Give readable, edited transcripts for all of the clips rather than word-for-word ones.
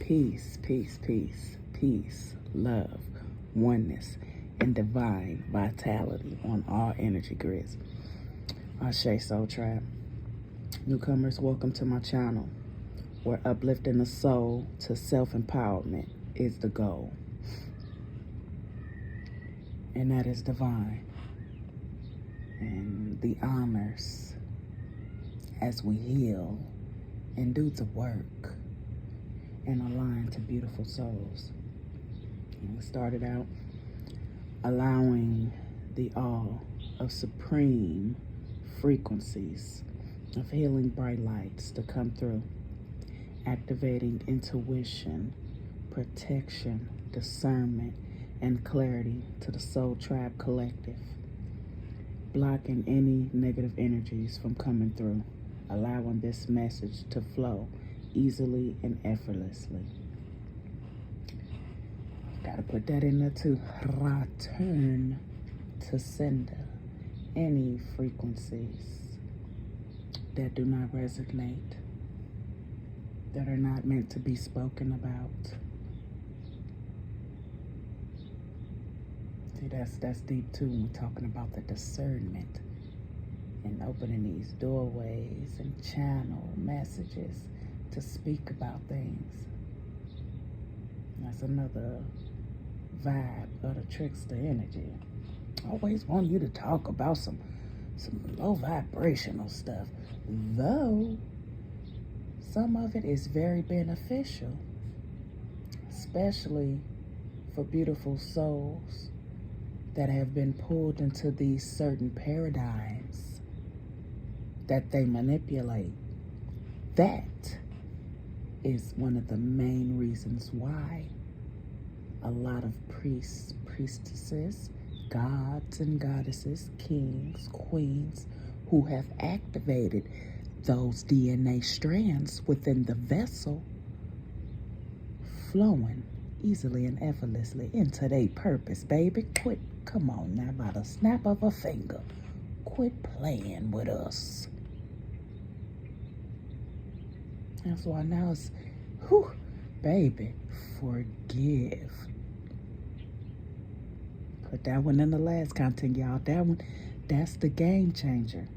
Peace, peace, peace, peace, love, oneness, and divine vitality on all energy grids. Ashe Soul Tribe. Newcomers, welcome to my channel, where uplifting the soul to self-empowerment is the goal. And that is divine. And the honors as we heal and do the work and align to beautiful souls. And we started out allowing the awe of supreme frequencies of healing bright lights to come through, activating intuition, protection, discernment, and clarity to the Soul Tribe Collective, blocking any negative energies from coming through, allowing this message to flow easily and effortlessly. Gotta put that in there too. Return to sender any frequencies that do not resonate, that are not meant to be spoken about. See, that's deep too when we're talking about the discernment and opening these doorways and channel messages to speak about things. That's another vibe of the trickster energy. I always want you to talk about some low vibrational stuff, though some of it is very beneficial, especially for beautiful souls that have been pulled into these certain paradigms that they manipulate. That is one of the main reasons why a lot of priests, priestesses, gods and goddesses, kings, queens, who have activated those DNA strands within the vessel, flowing easily and effortlessly into their purpose, baby. Quit, come on now, by the snap of a finger. Quit playing with us. That's why now it's, whew, baby, forgive. Put that one in the last content, y'all. That one, that's the game changer.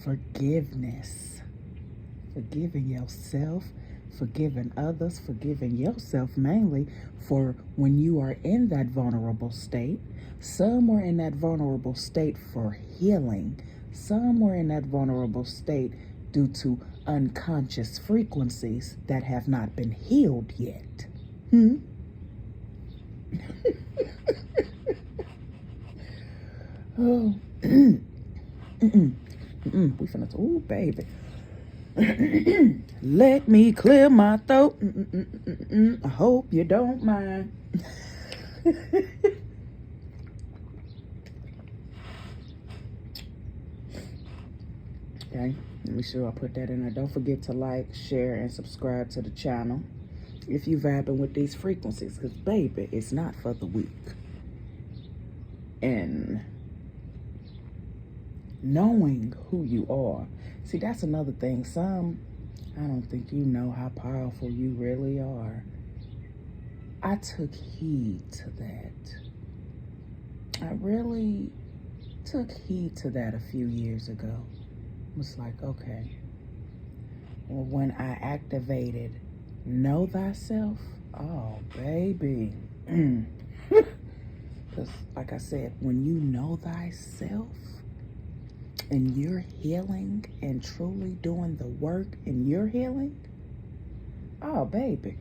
Forgiveness. Forgiving yourself, forgiving others, forgiving yourself mainly for when you are in that vulnerable state. Some were in that vulnerable state for healing. Some were in that vulnerable state due to unconscious frequencies that have not been healed yet. Oh, we finna, ooh, baby. Let me clear my throat. I hope you don't mind. Okay, let me sure I put that in there. Don't forget to like, share, and subscribe to the channel if you vibing with these frequencies, because baby, it's not for the weak. And knowing who you are. See, that's another thing. I don't think you know how powerful you really are. I took heed to that. I really took heed to that a few years ago. It was like, okay, well, when I activated Know Thyself, oh, baby. Because, like I said, when you know thyself, and you're healing and truly doing the work in your healing, oh baby,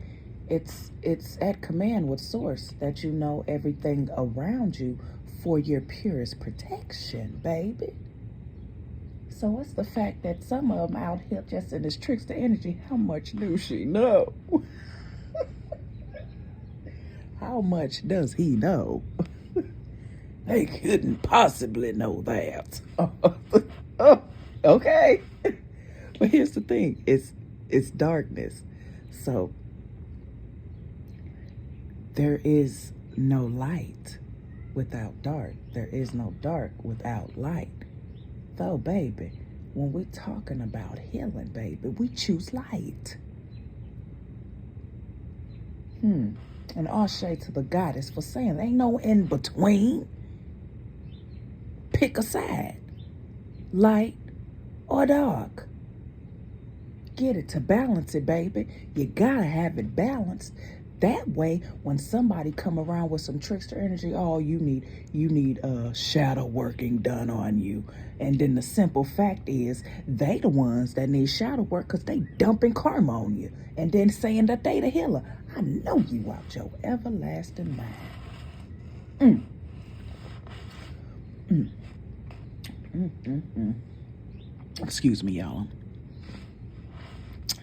it's at command with source that you know everything around you for your purest protection, baby. So it's the fact that some of them out here just in this trickster energy, how much do she know? How much does he know? They couldn't possibly know that. Oh, okay. But here's the thing. It's darkness. So there is no light without dark. There is no dark without light. Though, baby, when we're talking about healing, baby, we choose light. And all shade to the goddess for saying there ain't no in between. Pick a side, light or dark. Get it to balance it, baby. You gotta have it balanced. That way, when somebody come around with some trickster energy, oh, you need shadow working done on you. And then the simple fact is, they the ones that need shadow work because they dumping karma on you. And then saying that they the healer. I know you out your everlasting mind. Excuse me, y'all.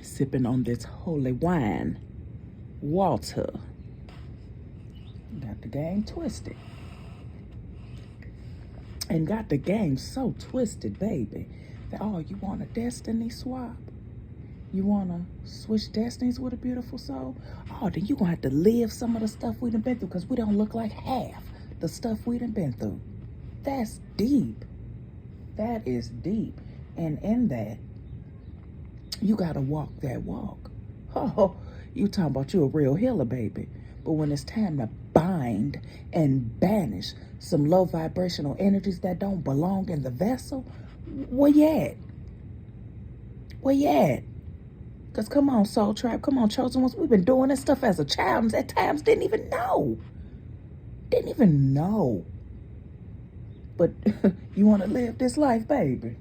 Sipping on this holy wine. Water. Got the game twisted. And got the game so twisted, baby, that, oh, you want a destiny swap? You want to switch destinies with a beautiful soul? Oh, then you going to have to live some of the stuff we done been through because we don't look like half the stuff we done been through. That's deep. That is deep. And in that, you got to walk that walk. Oh, you talking about you a real healer, baby. But when it's time to bind and banish some low vibrational energies that don't belong in the vessel, where you at? Where you at? Because come on, Soul Tribe, come on, Chosen Ones. We've been doing this stuff as a child and at times didn't even know. Didn't even know. But you want to live this life, baby.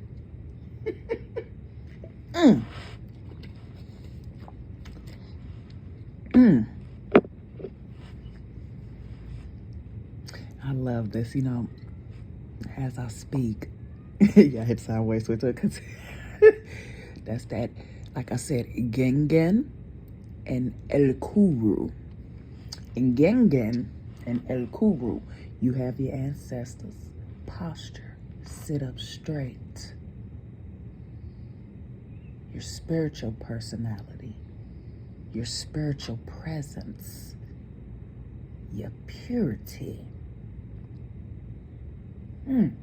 I love this, as I speak. Yeah, I hit sideways with it because that's that, like I said, Gengen and El Kuru. In Gengen and El Kuru, you have your ancestors. Posture, sit up straight. Your spiritual personality, your spiritual presence, your purity. And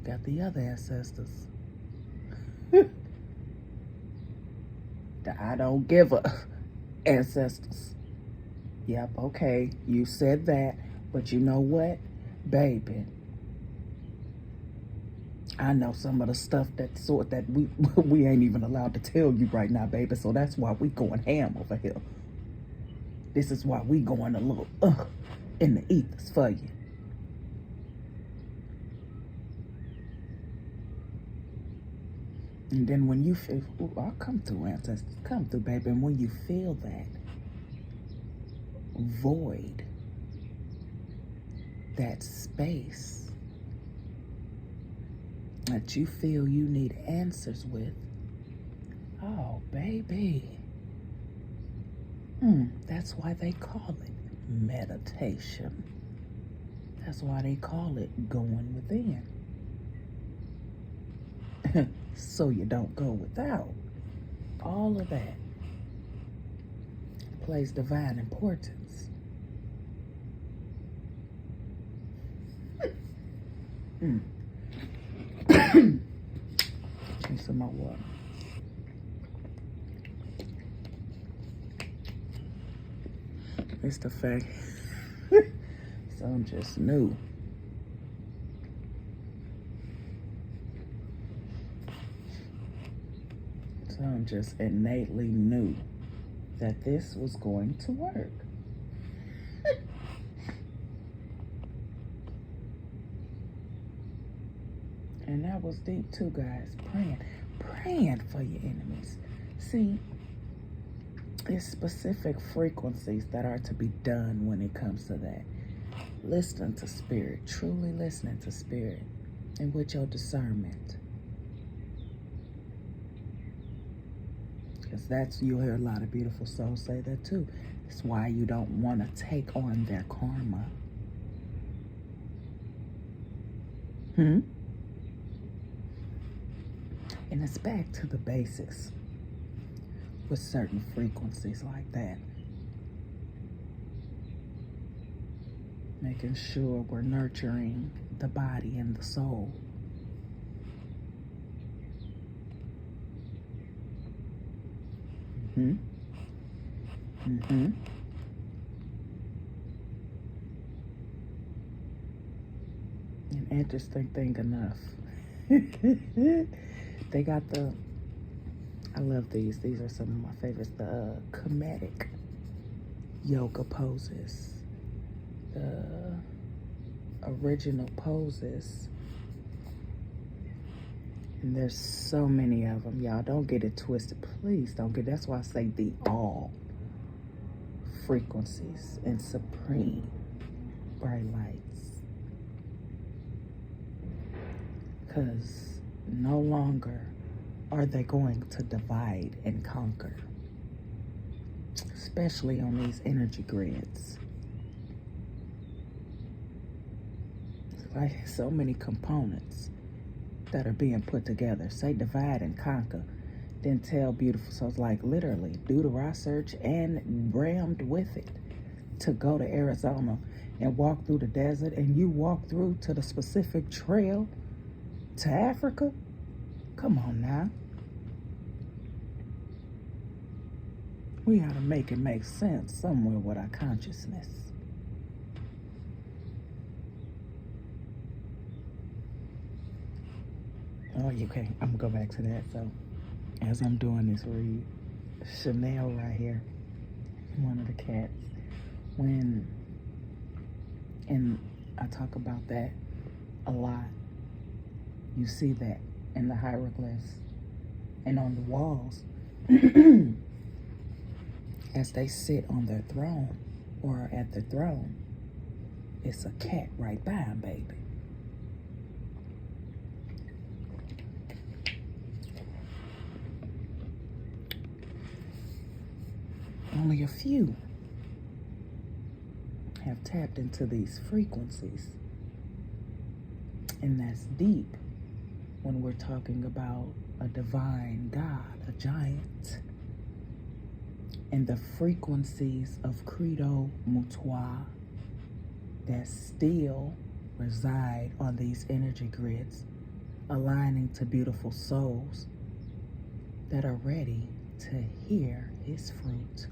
got the other ancestors. The I don't give a ancestors. Yep, okay, you said that, but you know what, baby? I know some of the stuff that we ain't even allowed to tell you right now, baby. So that's why we going ham over here. This is why we going a little in the ethers for you. And then when you feel, I'll come through, ancestors, come through, baby. And when you feel that void, that space that you feel you need answers with, oh, baby. That's why they call it meditation. That's why they call it going within. So you don't go without. All of that plays divine importance. Drink some more water. It's the fact some just knew. Some just innately knew that this was going to work. And that was deep too, guys. Praying for your enemies. See, there's specific frequencies that are to be done when it comes to that. Listening to spirit, truly listening to spirit, and with your discernment. Because you'll hear a lot of beautiful souls say that too. It's why you don't want to take on their karma. And it's back to the basics with certain frequencies like that. Making sure we're nurturing the body and the soul. Mm-hmm. An interesting thing enough. They got I love these. These are some of my favorites. The comedic yoga poses. The original poses. And there's so many of them. Y'all don't get it twisted. Please don't get it. That's why I say the all frequencies and supreme bright lights. Because no longer are they going to divide and conquer, especially on these energy grids. It's like so many components that are being put together. Say divide and conquer, then tell beautiful souls, like literally do the research and rammed with it to go to Arizona and walk through the desert, and you walk through to the specific trail to Africa. Come on now. We gotta make it make sense somewhere with our consciousness. Oh, okay, I'm gonna go back to that. So, as I'm doing this read, Chanel right here, one of the cats, and I talk about that a lot. You see that in the hieroglyphs and on the walls as they sit on their throne or at the throne. It's a cat right by them, baby. Only a few have tapped into these frequencies. And that's deep when we're talking about a divine God, a giant. And the frequencies of Credo Mutua that still reside on these energy grids, aligning to beautiful souls that are ready to hear his fruit.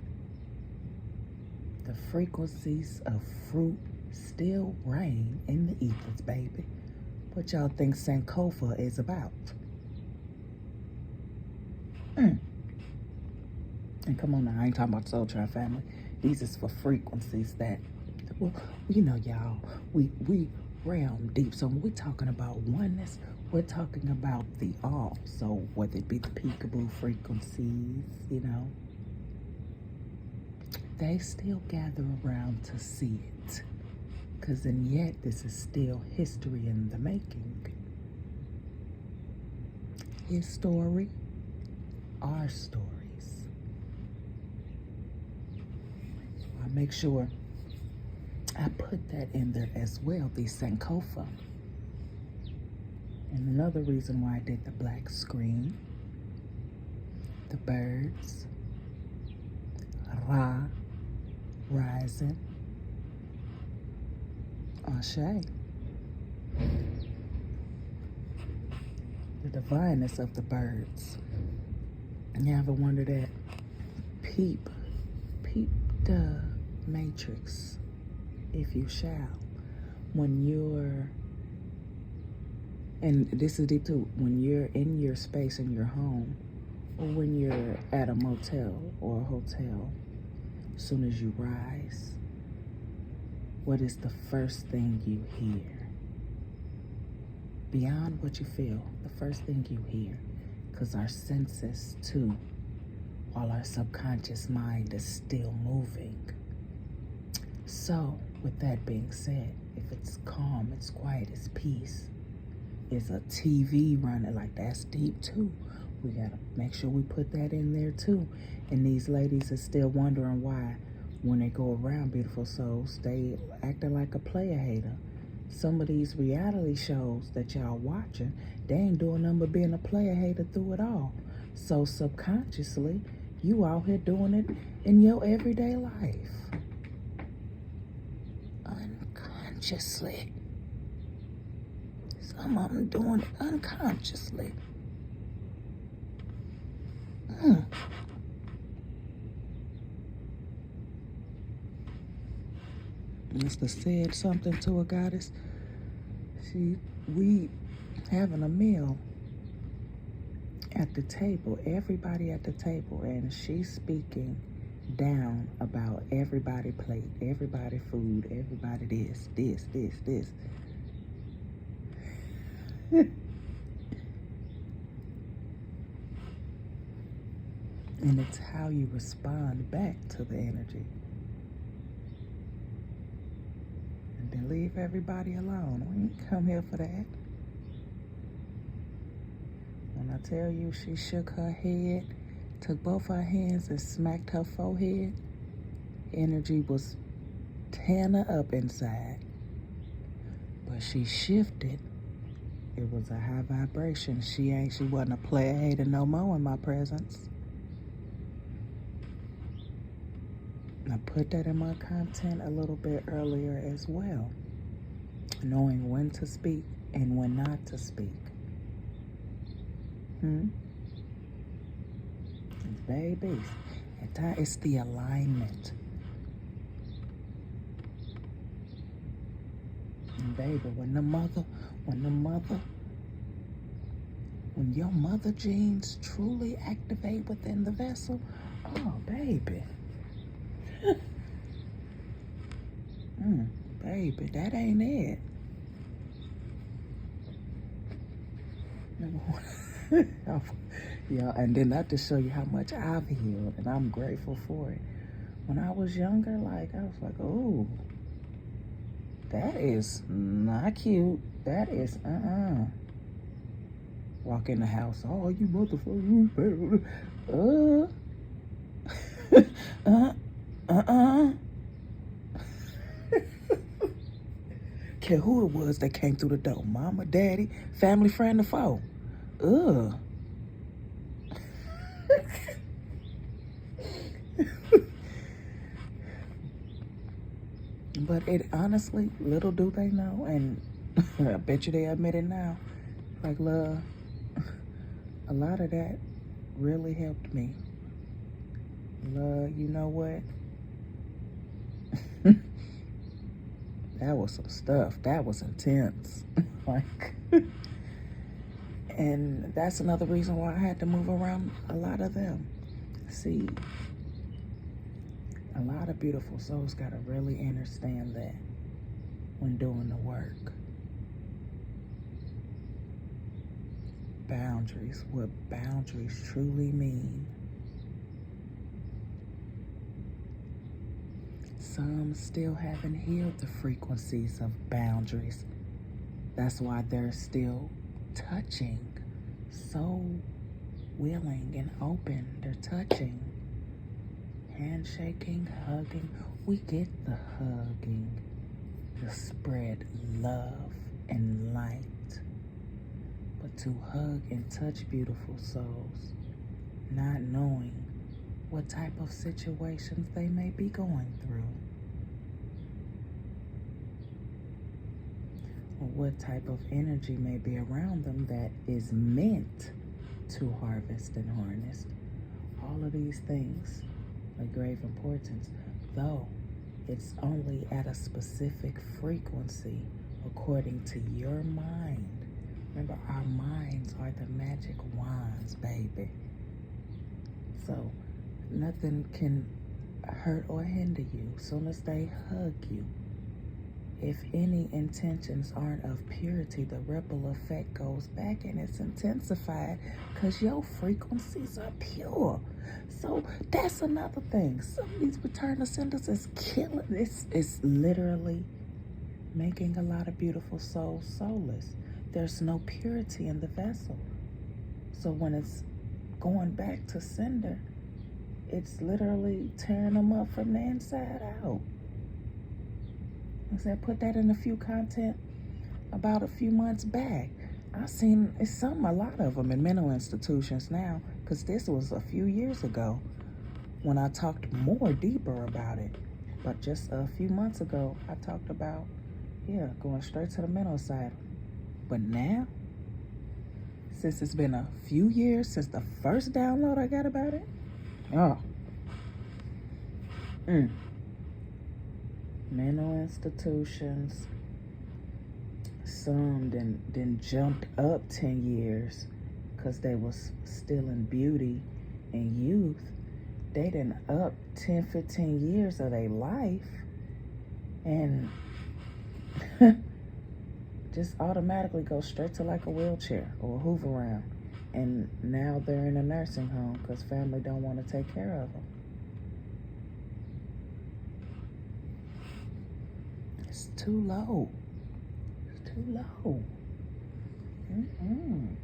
The frequencies of fruit still reign in the ethers, baby. What y'all think Sankofa is about? And come on now, I ain't talking about Soul Tribe family. These is for frequencies that, well, you know, y'all, we realm deep. So when we're talking about oneness, we're talking about the all. So whether it be the peekaboo frequencies, you know, they still gather around to see it. Because and yet this is still history in the making. His story, our stories. So I make sure I put that in there as well, the Sankofa. And another reason why I did the black screen, the birds, Ra, rising, Ashe. The divineness of the birds. And you ever wonder that? Peep the matrix, if you shall. When you're, and this is deep too, when you're in your space in your home, or when you're at a motel or a hotel, as soon as you rise, what is the first thing you hear? Beyond what you feel, the first thing you hear, because our senses too, while our subconscious mind is still moving. So, with that being said, if it's calm, it's quiet, it's peace, it's a TV running, like that's deep too. We gotta make sure we put that in there too. And these ladies are still wondering why, when they go around beautiful souls, they acting like a player hater. Some of these reality shows that y'all watching, they ain't doing nothing but being a player hater through it all. So subconsciously, you out here doing it in your everyday life. Unconsciously. Some of them doing it unconsciously. must have said something to a goddess. We having a meal at the table, everybody at the table, and she's speaking down about everybody plate, everybody food, everybody this. And it's how you respond back to the energy. And then leave everybody alone. We ain't come here for that. When I tell you she shook her head, took both her hands and smacked her forehead, energy was tearing her up inside. But she shifted. It was a high vibration. She wasn't a player hater no more in my presence. I put that in my content a little bit earlier as well. Knowing when to speak and when not to speak. Babies, at times it's the alignment. And baby, when your mother genes truly activate within the vessel, oh baby. Baby, that ain't it. Yeah, and then that to show you how much I've healed, and I'm grateful for it. When I was younger, I was like, oh, that is not cute. That is, Walk in the house, oh, you motherfucker, Care who it was that came through the door, mama, daddy, family, friend, or foe. But it honestly, little do they know, and I bet you they admit it now, love, a lot of that really helped me. Love, you know what? That was some stuff. That was intense. And that's another reason why I had to move around a lot of them. See, a lot of beautiful souls got to really understand that when doing the work. Boundaries, what boundaries truly mean. Some still haven't healed the frequencies of boundaries. That's why they're still touching, so willing and open. They're touching, handshaking, hugging. We get the hugging to spread love and light. But to hug and touch beautiful souls, not knowing what type of situations they may be going through, or what type of energy may be around them that is meant to harvest and harness. All of these things are grave importance, though it's only at a specific frequency according to your mind. Remember, our minds are the magic wands, baby. So nothing can hurt or hinder you soon as they hug you. If any intentions aren't of purity, the ripple effect goes back and it's intensified because your frequencies are pure. So that's another thing. Some of these return ascendants is killing. It's literally making a lot of beautiful souls soulless. There's no purity in the vessel. So when it's going back to sender, it's literally tearing them up from the inside out. I said, put that in a few content about a few months back. I seen a lot of them in mental institutions now, because this was a few years ago when I talked more deeper about it. But just a few months ago, I talked about, going straight to the mental side. But now, since it's been a few years since the first download I got about it, mental institutions. Some then jumped up 10 years because they was still in beauty and youth. They done up 10, 15 years of their life and just automatically go straight to like a wheelchair or a Hoover round. And now they're in a nursing home because family don't want to take care of them. It's too low. It's too low. Mm-mm.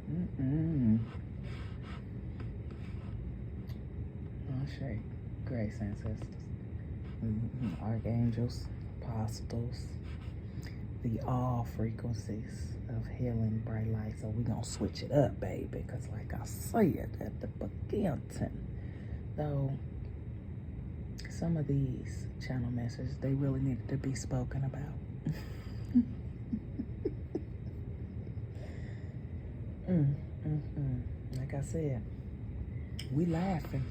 Mm-mm. I'll show you. Grace ancestors. Archangels, apostles, the all frequencies of healing bright light. So we're going to switch it up, baby, because like I said at the beginning, though some of these channel messages, they really needed to be spoken about. Like I said, we laughing.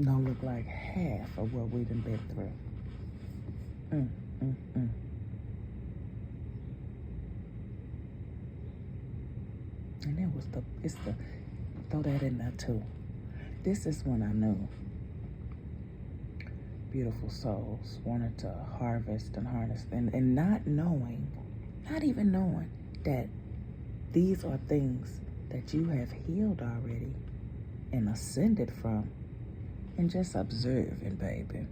Don't look like half of what we done been through. And then throw that in there too. This is when I knew beautiful souls wanted to harvest and harness, and not even knowing that these are things that you have healed already and ascended from. And just observing, baby.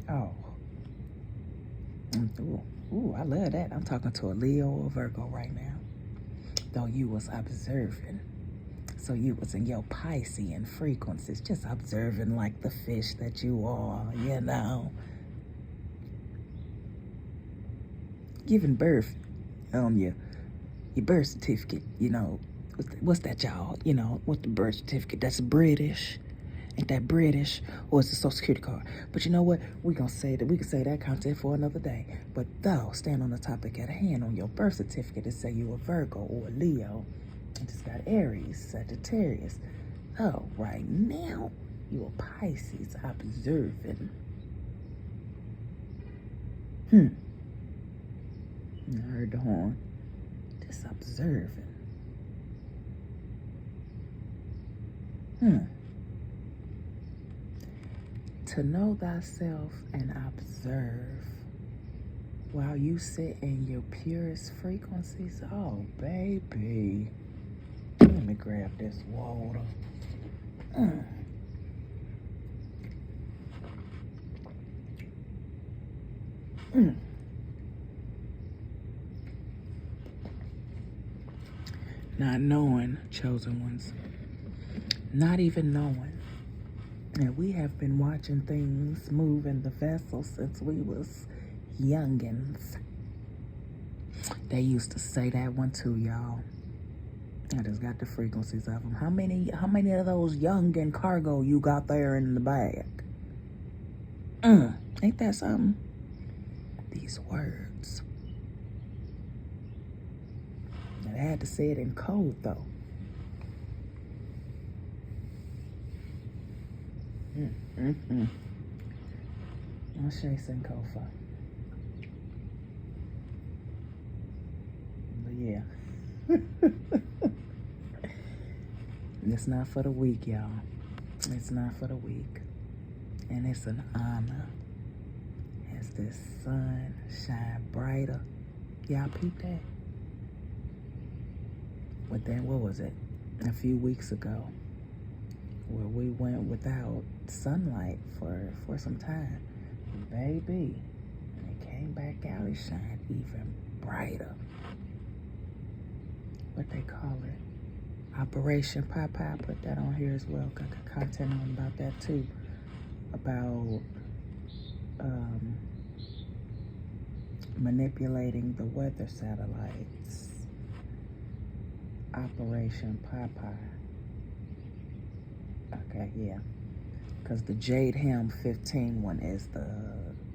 Oh. Ooh, I love that. I'm talking to a Leo or Virgo right now. Though you was observing. So you was in your Piscean frequencies, just observing like the fish that you are, you know. Giving birth on your birth certificate, you know. What's that, y'all? You know, what's the birth certificate? That's British. Ain't that British? Or it's a Social Security card. But you know what? We can say that content for another day. But though, stand on the topic at hand. On your birth certificate, it say you a Virgo or a Leo. It just got Aries, Sagittarius. Oh, right now, you a Pisces observing. I heard the horn. Just observing. To know thyself and observe while you sit in your purest frequencies. Oh, baby. Let me grab this water. Not knowing, chosen ones. Not even knowing. And we have been watching things move in the vessel since we was youngins. They used to say that one too, y'all. I just got the frequencies of them. How many of those youngin cargo you got there in the bag? Ain't that something? These words. And I had to say it in code though. I'll show you some Kofa. But yeah. It's not for the weak, y'all. It's not for the weak. And it's an honor as this sun shine brighter. Y'all peep that? But then what was it? A few weeks ago, where we went without sunlight for some time. Baby, when it came back out, it shined even brighter. What they call it? Operation Popeye. I put that on here as well. Got content on about that too. About manipulating the weather satellites. Operation Popeye. Okay, yeah. Because the Jade Helm 15 one is the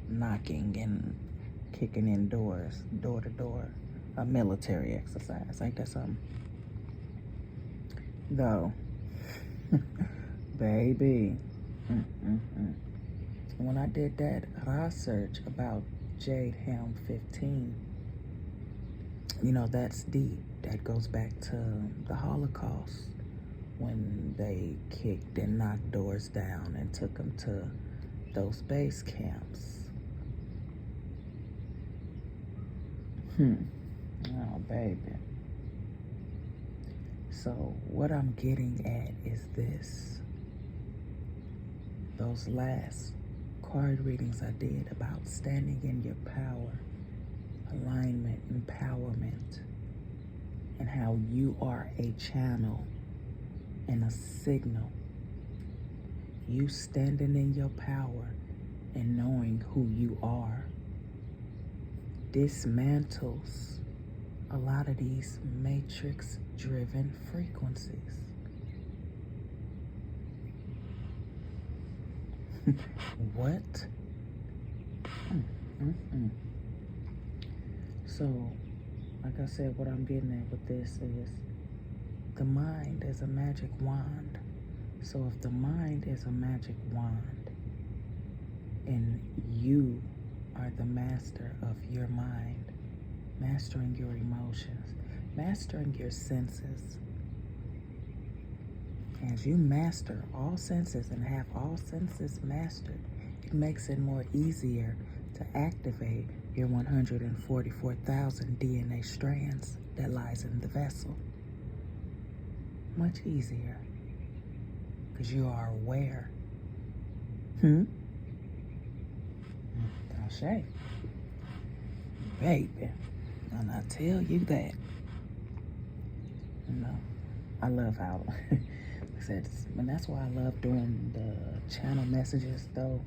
knocking and kicking in doors, door to door, a military exercise. Ain't that something? though. Baby. When I did that research about Jade Helm 15, you know, that's deep. That goes back to the Holocaust, when they kicked and knocked doors down and took them to those base camps. Oh, baby. So what I'm getting at is this. Those last card readings I did about standing in your power, alignment, empowerment, and how you are a channel and a signal. You standing in your power and knowing who you are dismantles a lot of these matrix-driven frequencies. What? So, like I said, what I'm getting at with this is the mind is a magic wand. So if the mind is a magic wand and you are the master of your mind, mastering your emotions, mastering your senses, as you master all senses and have all senses mastered, it makes it more easier to activate your 144,000 DNA strands that lies in the vessel. Much easier, because you are aware. Cashapps. Baby, and I tell you that. You know, I love how, like I said, and that's why I love doing the channel messages, though.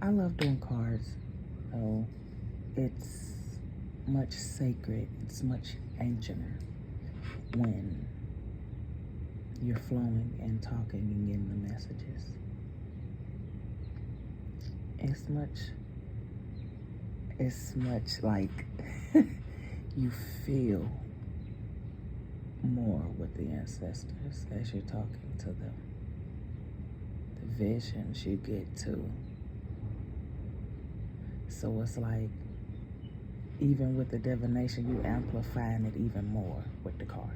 I love doing cards, though. It's much sacred, it's much ancienter when you're flowing and talking and getting the messages. It's much like you feel more with the ancestors as you're talking to them. The visions you get to. So it's like, even with the divination, you amplifying it even more with the cards.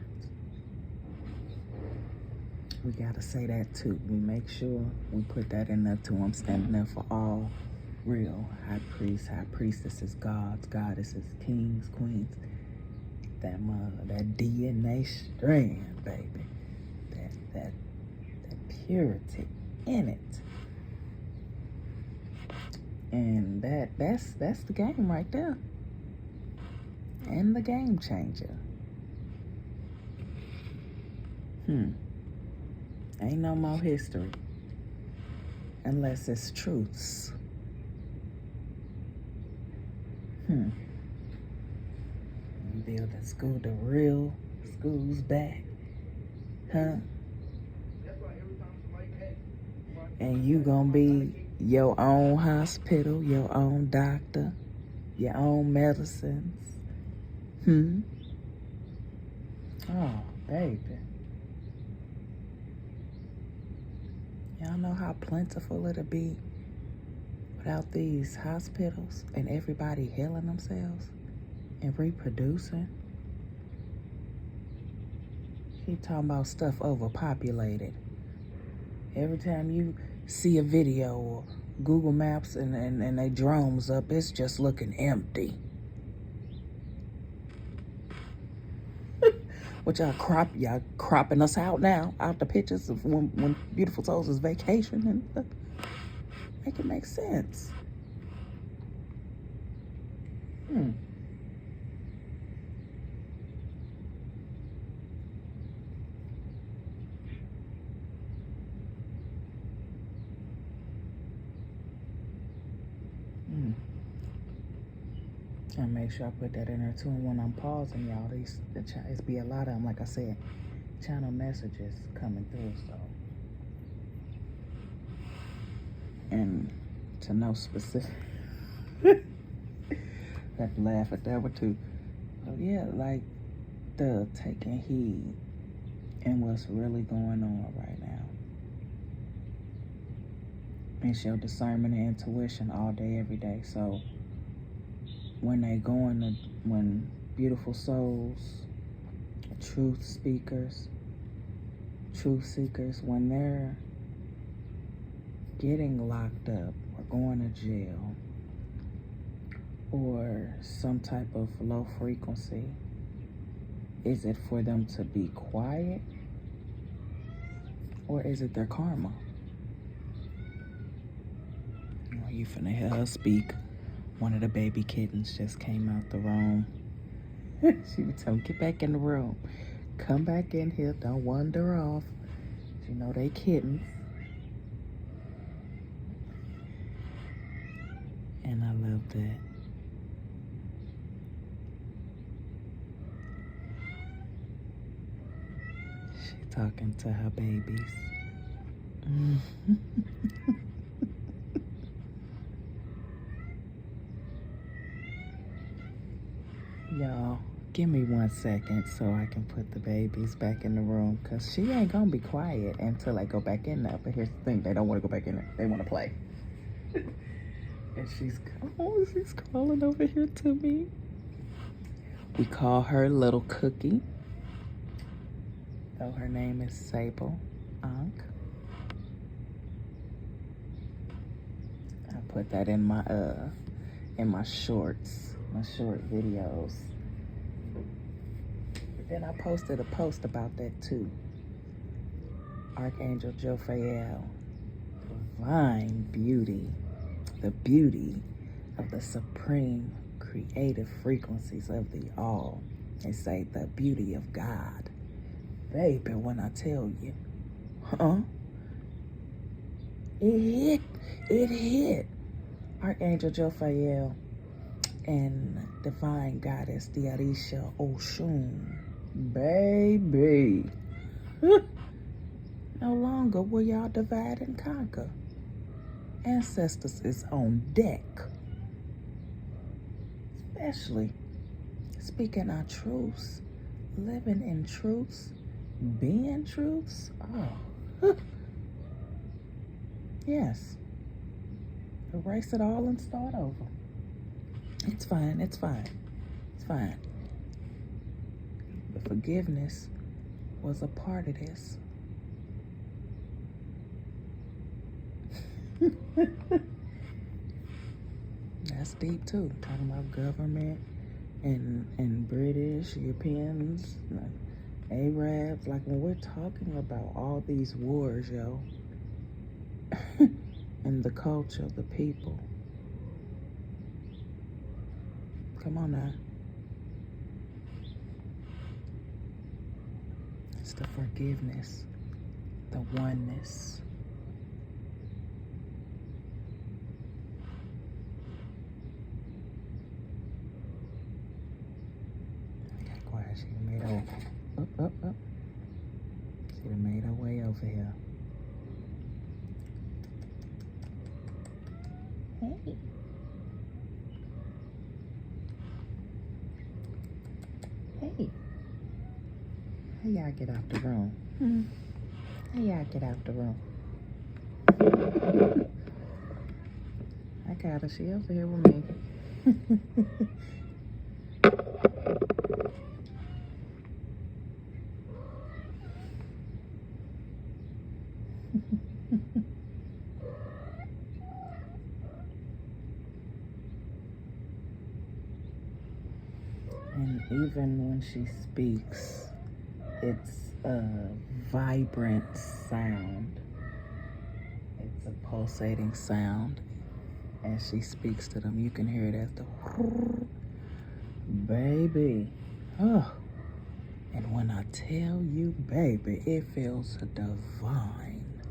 We gotta say that too. We make sure we put that in there too. I'm standing there for all real high priests, high priestesses, gods, goddesses, kings, queens. That DNA strand, baby. That purity in it. And that's the game right there. And the game changer. Ain't no more history unless it's truths. Building school, the real school's back. And you gonna be your own hospital, your own doctor, your own medicines. Oh, baby. Y'all know how plentiful it'll be without these hospitals and everybody healing themselves and reproducing? Keep talking about stuff overpopulated. Every time you see a video or Google Maps and they drones up, it's just looking empty. What y'all cropping us out now, out the pictures of when Beautiful Souls is vacation and stuff. Make it make sense. And make sure I put that in there too. And when I'm pausing, y'all, it's be a lot of them. Like I said, channel messages coming through. So, and to know specific, I have to laugh at that one too. Oh yeah, like the taking heed and what's really going on right now. It's your discernment and intuition all day, every day. So when when beautiful souls, truth speakers, truth seekers, when they're getting locked up or going to jail or some type of low frequency, is it for them to be quiet or is it their karma? Oh, you finna hear her speak. One of the baby kittens just came out the room. She would tell me, get back in the room. Come back in here, don't wander off. You know they kittens. And I love that. She talking to her babies. Y'all, give me 1 second so I can put the babies back in the room, because she ain't gonna be quiet until I go back in there. But here's the thing, they don't want to go back in there. They want to play. And she's crawling over here to me. We call her Little Cookie, though her name is Sable Ankh. I put that in my shorts, my short videos. But then I posted a post about that too. Archangel Jophiel, divine beauty, the beauty of the supreme creative frequencies of the all. They say the beauty of God. Baby, when I tell you, it hit. Archangel Jophiel and divine goddess Diarisha Oshun. Baby. No longer will y'all divide and conquer. Ancestors is on deck. Especially speaking our truths, living in truths, being truths. Oh, yes. Erase it all and start over. It's fine, it's fine, it's fine. The forgiveness was a part of this. That's deep too. Talking about government and British, Europeans, Arabs. Like when we're talking about all these wars, yo, and the culture, the people. Come on now. It's the forgiveness, the oneness. She made her up. She done made her way over here. Hey. Hey. How y'all get out the room? How y'all get out the room? I got her. She over here with me. And even when she speaks, it's a vibrant sound. It's a pulsating sound. As she speaks to them, you can hear it as the baby. Oh. And when I tell you, baby, it feels divine.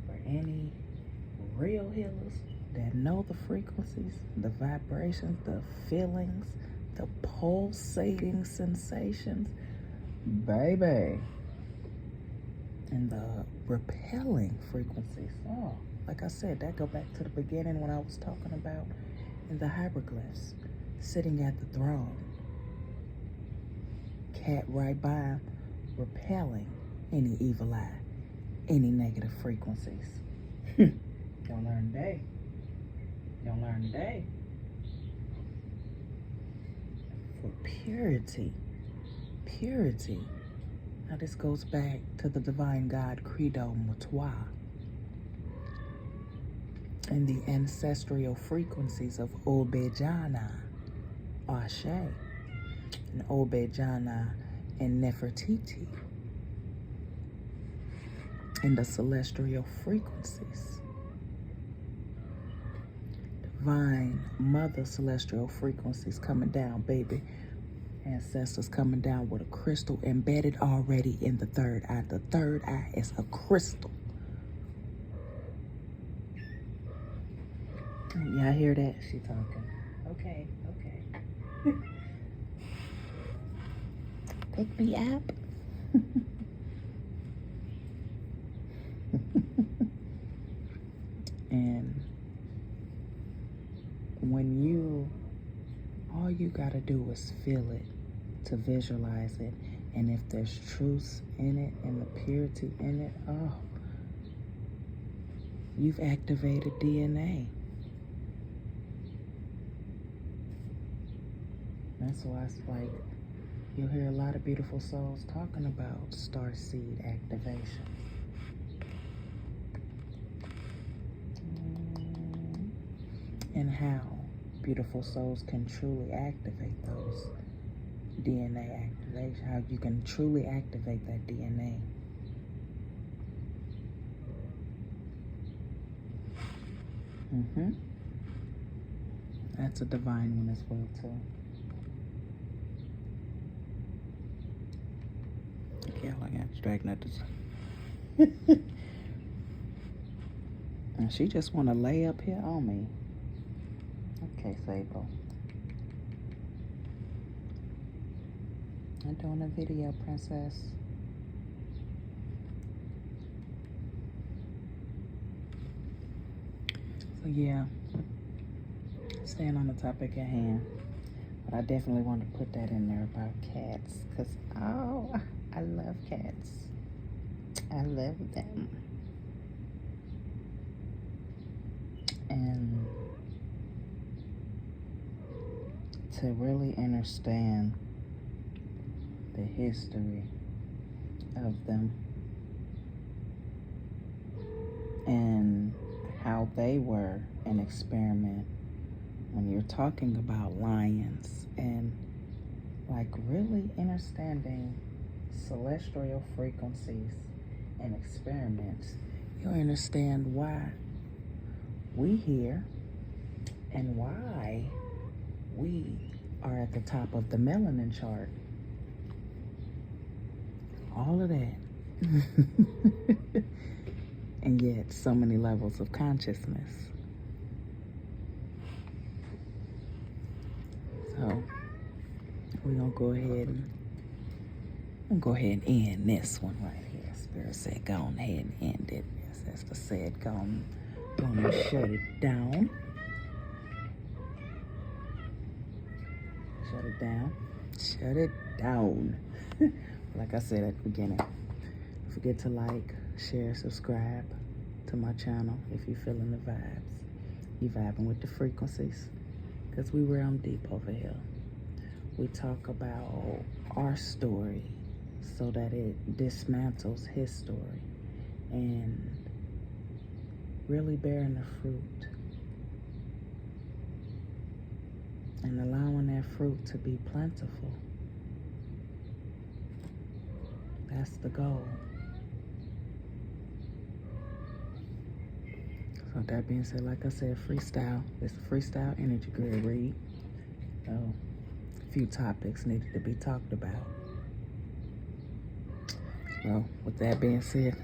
For any real healers that know the frequencies, the vibrations, the feelings, the pulsating sensations, baby. And the repelling frequencies. Oh, like I said, that go back to the beginning when I was talking about in the hieroglyphs, sitting at the throne. cat right by him, repelling any evil eye, any negative frequencies. You'll learn today. You'll learn today. For purity. Purity. Now this goes back to the divine God Credo Mutwa and the ancestral frequencies of Obejana, Ashe, and Obejana and Nefertiti, and the celestial frequencies. Divine Mother celestial frequencies coming down, baby. Ancestors coming down with a crystal embedded already in the third eye. The third eye is a crystal. Y'all hear that? She talking. Okay. Pick me up. And when all you gotta do is feel it to visualize it. And if there's truth in it and the purity in it, oh, you've activated DNA. That's why it's like you'll hear a lot of beautiful souls talking about starseed activation. And how beautiful souls can truly activate those DNA activation, how you can truly activate that DNA. That's a divine one as well too. Yeah, I got distracted at this. And she just want to lay up here on me. Okay, Sable. I'm doing a video, princess. So yeah, staying on the topic at hand. But I definitely want to put that in there about cats. Because, oh, I love cats. I love them. And to really understand the history of them and how they were an experiment when you're talking about lions, and like really understanding celestial frequencies and experiments, you'll understand why we here and why we are at the top of the melanin chart. All of that. And yet so many levels of consciousness. So we're gonna go ahead and end this one right here. Spirit said go on ahead and end it. Ancestor said go on and shut it down. Shut it down. Shut it down. Like I said at the beginning, don't forget to like, share, subscribe to my channel if you're feeling the vibes. You vibing with the frequencies. Because we realm deep over here. We talk about our story so that it dismantles his story. And really bearing the fruit. And allowing that fruit to be plentiful. That's the goal. So that being said, like I said, freestyle. It's a freestyle energy grid read. So a few topics needed to be talked about. So with that being said,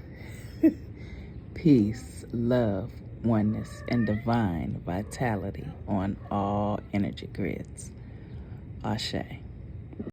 peace, love, oneness, and divine vitality on all energy grids. Ashe.